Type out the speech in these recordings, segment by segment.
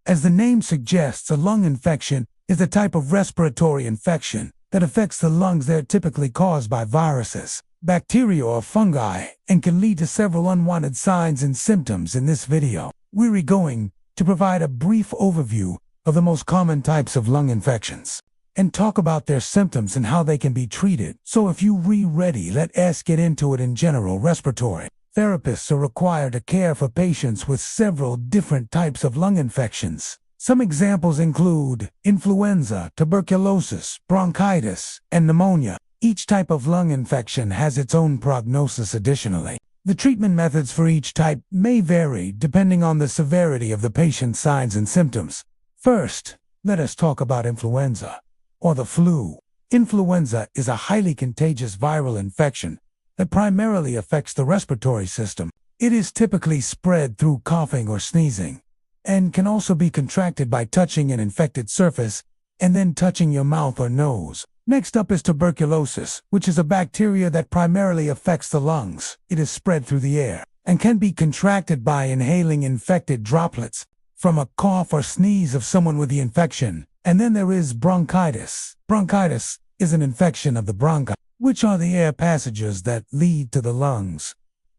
As the name suggests, a lung infection is a type of respiratory infection that affects the lungs that are typically caused by viruses, bacteria, or fungi, and can lead to several unwanted signs and symptoms. In this video, we're going to provide a brief overview of the most common types of lung infections and talk about their symptoms and how they can be treated. So if you're ready, let us get into it. In general, respiratory therapists are required to care for patients with several different types of lung infections. Some examples include influenza, tuberculosis, bronchitis, and pneumonia. Each type of lung infection has its own prognosis. Additionally, the treatment methods for each type may vary depending on the severity of the patient's signs and symptoms. First, let us talk about influenza, or the flu. Influenza is a highly contagious viral infection that primarily affects the respiratory system. It is typically spread through coughing or sneezing, and can also be contracted by touching an infected surface and then touching your mouth or nose. Next up is tuberculosis, which is a bacteria that primarily affects the lungs. It is spread through the air and can be contracted by inhaling infected droplets from a cough or sneeze of someone with the infection. And then there is bronchitis. Bronchitis is an infection of the bronchi, which are the air passages that lead to the lungs.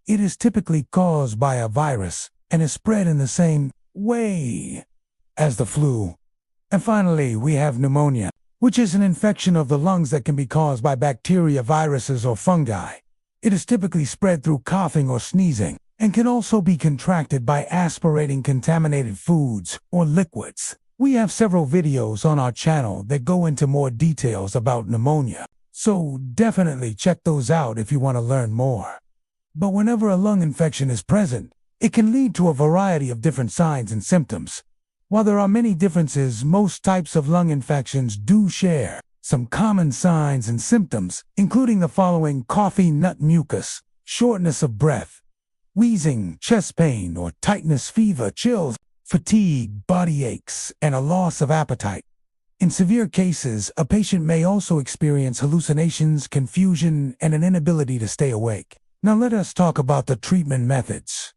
It is typically caused by a virus and is spread in the same way as the flu. And finally, we have pneumonia, which is an infection of the lungs that can be caused by bacteria, viruses, or fungi. It is typically spread through coughing or sneezing and can also be contracted by aspirating contaminated foods or liquids. We have several videos on our channel that go into more details about pneumonia, so definitely check those out if you want to learn more. But whenever a lung infection is present, it can lead to a variety of different signs and symptoms. While there are many differences, most types of lung infections do share some common signs and symptoms, including the following: coffee, nut mucus, shortness of breath, wheezing, chest pain or tightness, fever, chills, fatigue, body aches, and a loss of appetite. In severe cases, a patient may also experience hallucinations, confusion, and an inability to stay awake. Now let us talk about the treatment methods.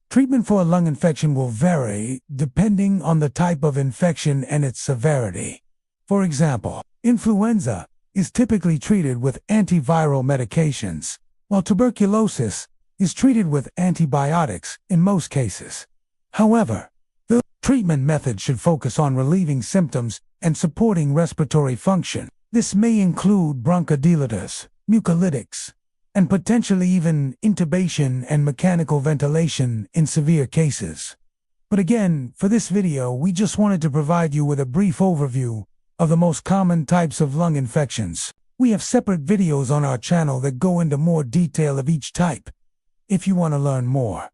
Treatment for a lung infection will vary depending on the type of infection and its severity. For example, influenza is typically treated with antiviral medications, while tuberculosis is treated with antibiotics in most cases. However, the treatment method should focus on relieving symptoms and supporting respiratory function. This may include bronchodilators, mucolytics, and potentially even intubation and mechanical ventilation in severe cases. But again, for this video, we just wanted to provide you with a brief overview of the most common types of lung infections. We have separate videos on our channel that go into more detail of each type if you want to learn more.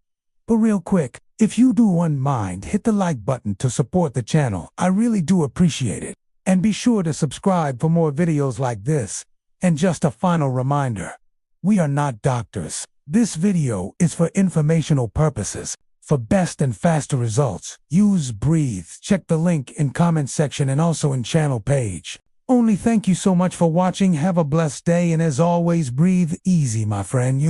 But real quick, if you wouldn't mind, hit the like button to support the channel. I really do appreciate it. And be sure to subscribe for more videos like this. And just a final reminder, we are not doctors. This video is for informational purposes. For best and faster results, use Breathe. Check the link in comment section and also in channel page. Only thank you so much for watching. Have a blessed day, and as always, breathe easy, my friend.